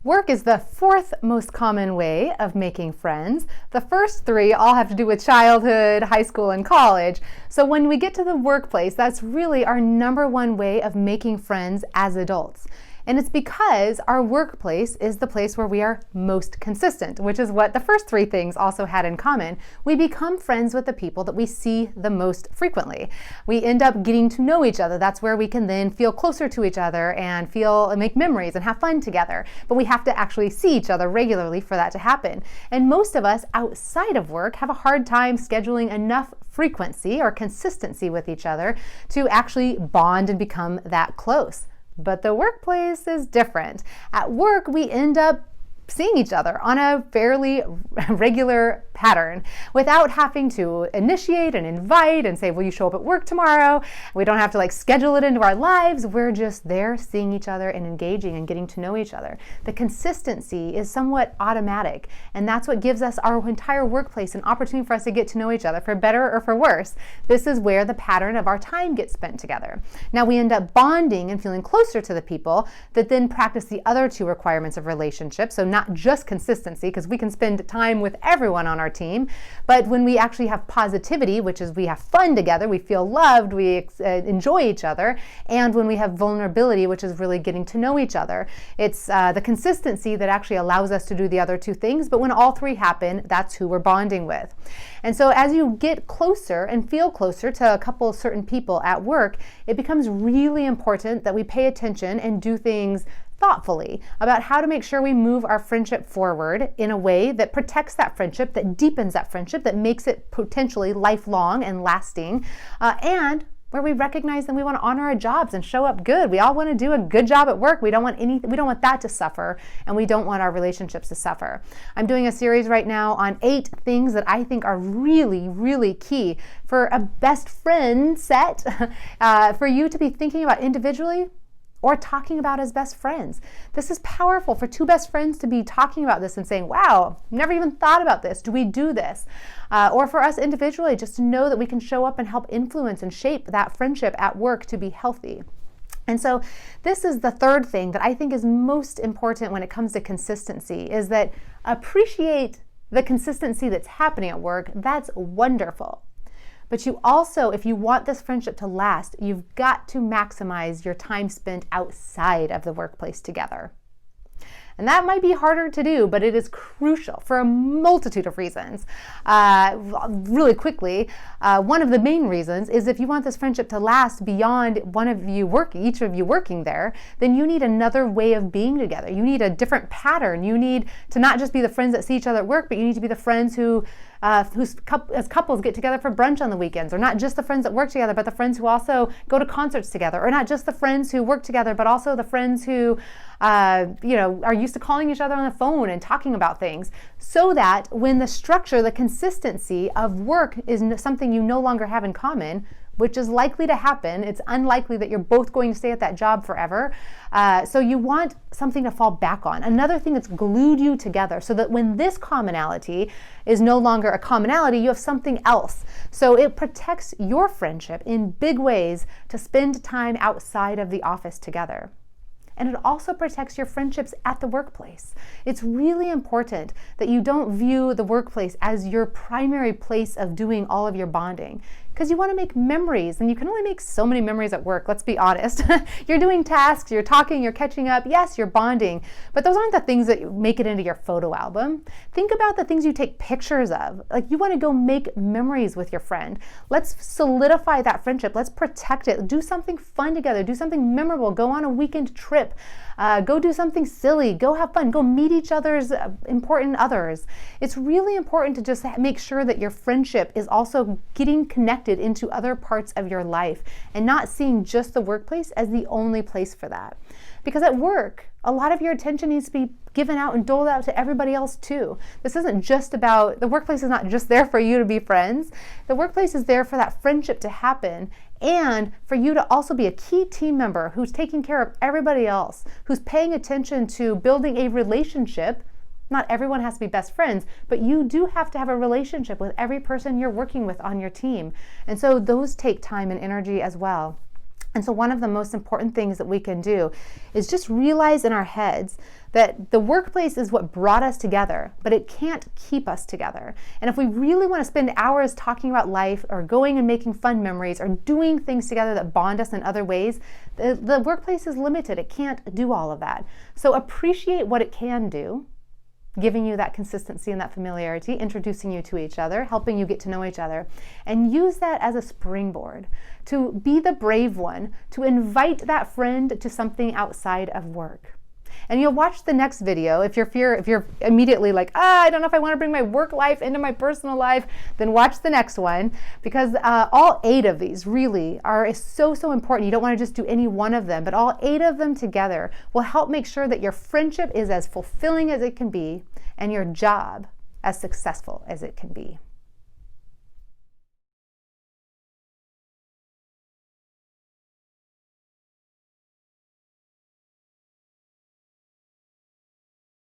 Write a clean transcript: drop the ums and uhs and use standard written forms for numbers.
Work is the fourth most common way of making friends. The first three all have to do with childhood, high school, and college. So when we get to the workplace, that's really our number one way of making friends as adults. And it's because our workplace is the place where we are most consistent, which is what the first three things also had in common. We become friends with the people that we see the most frequently. We end up getting to know each other. That's where we can then feel closer to each other and make memories and have fun together. But we have to actually see each other regularly for that to happen. And most of us outside of work have a hard time scheduling enough frequency or consistency with each other to actually bond and become that close. But the workplace is different. At work, we end up seeing each other on a fairly regular pattern without having to initiate and invite and say, will you show up at work tomorrow? We don't have to schedule it into our lives. We're just there seeing each other and engaging and getting to know each other. The consistency is somewhat automatic, and that's what gives us our entire workplace an opportunity for us to get to know each other, for better or for worse. This is where the pattern of our time gets spent together. Now we end up bonding and feeling closer to the people that then practice the other two requirements of relationship. So not just consistency, because we can spend time with everyone on our team, but when we actually have positivity, which is we have fun together, we feel loved, we enjoy each other, and when we have vulnerability, which is really getting to know each other. It's the consistency that actually allows us to do the other two things, but when all three happen, that's who we're bonding with. And so as you get closer and feel closer to a couple of certain people at work, it becomes really important that we pay attention and do things thoughtfully about how to make sure we move our friendship forward in a way that protects that friendship, that deepens that friendship, that makes it potentially lifelong and lasting, and where we recognize that we want to honor our jobs and show up good. We all want to do a good job at work. We don't want that to suffer, and we don't want our relationships to suffer. I'm doing a series right now on 8 things that I think are really, really key for a best friend set for you to be thinking about individually or talking about as best friends. This is powerful for 2 best friends to be talking about this and saying, wow, never even thought about this. Do we do this? Or for us individually, just to know that we can show up and help influence and shape that friendship at work to be healthy. And so this is the third thing that I think is most important when it comes to consistency, is that appreciate the consistency that's happening at work. That's wonderful. But you also, if you want this friendship to last, you've got to maximize your time spent outside of the workplace together. And that might be harder to do, but it is crucial for a multitude of reasons. Really quickly, one of the main reasons is if you want this friendship to last beyond each of you working there, then you need another way of being together. You need a different pattern. You need to not just be the friends that see each other at work, but you need to be the friends who as couples get together for brunch on the weekends, or not just the friends that work together, but the friends who also go to concerts together, or not just the friends who work together, but also the friends who are used to calling each other on the phone and talking about things, so that when the structure, the consistency of work is something you no longer have in common, which is likely to happen. It's unlikely that you're both going to stay at that job forever. So you want something to fall back on. Another thing that's glued you together, so that when this commonality is no longer a commonality, you have something else. So it protects your friendship in big ways to spend time outside of the office together. And it also protects your friendships at the workplace. It's really important that you don't view the workplace as your primary place of doing all of your bonding, because you want to make memories, and you can only make so many memories at work, let's be honest. You're doing tasks, you're talking, you're catching up, yes, you're bonding, but those aren't the things that make it into your photo album. Think about the things you take pictures of. You want to go make memories with your friend. Let's solidify that friendship. Let's protect it. Do something fun together. Do something memorable. Go on a weekend trip. Go do something silly. Go have fun. Go meet each other's important others. It's really important to just make sure that your friendship is also getting connected into other parts of your life and not seeing just the workplace as the only place for that. Because at work, a lot of your attention needs to be given out and doled out to everybody else too. This isn't just about, the workplace is not just there for you to be friends. The workplace is there for that friendship to happen, and for you to also be a key team member who's taking care of everybody else, who's paying attention to building a relationship. Not everyone has to be best friends, but you do have to have a relationship with every person you're working with on your team. And so those take time and energy as well. And so one of the most important things that we can do is just realize in our heads that the workplace is what brought us together, but it can't keep us together. And if we really want to spend hours talking about life or going and making fun memories or doing things together that bond us in other ways, the workplace is limited. It can't do all of that. So appreciate what it can do, giving you that consistency and that familiarity, introducing you to each other, helping you get to know each other, and use that as a springboard to be the brave one, to invite that friend to something outside of work. And you'll watch the next video. If you're immediately like, I don't know if I want to bring my work life into my personal life, then watch the next one, because all 8 of these really are so important. You don't want to just do any one of them, but all 8 of them together will help make sure that your friendship is as fulfilling as it can be and your job as successful as it can be.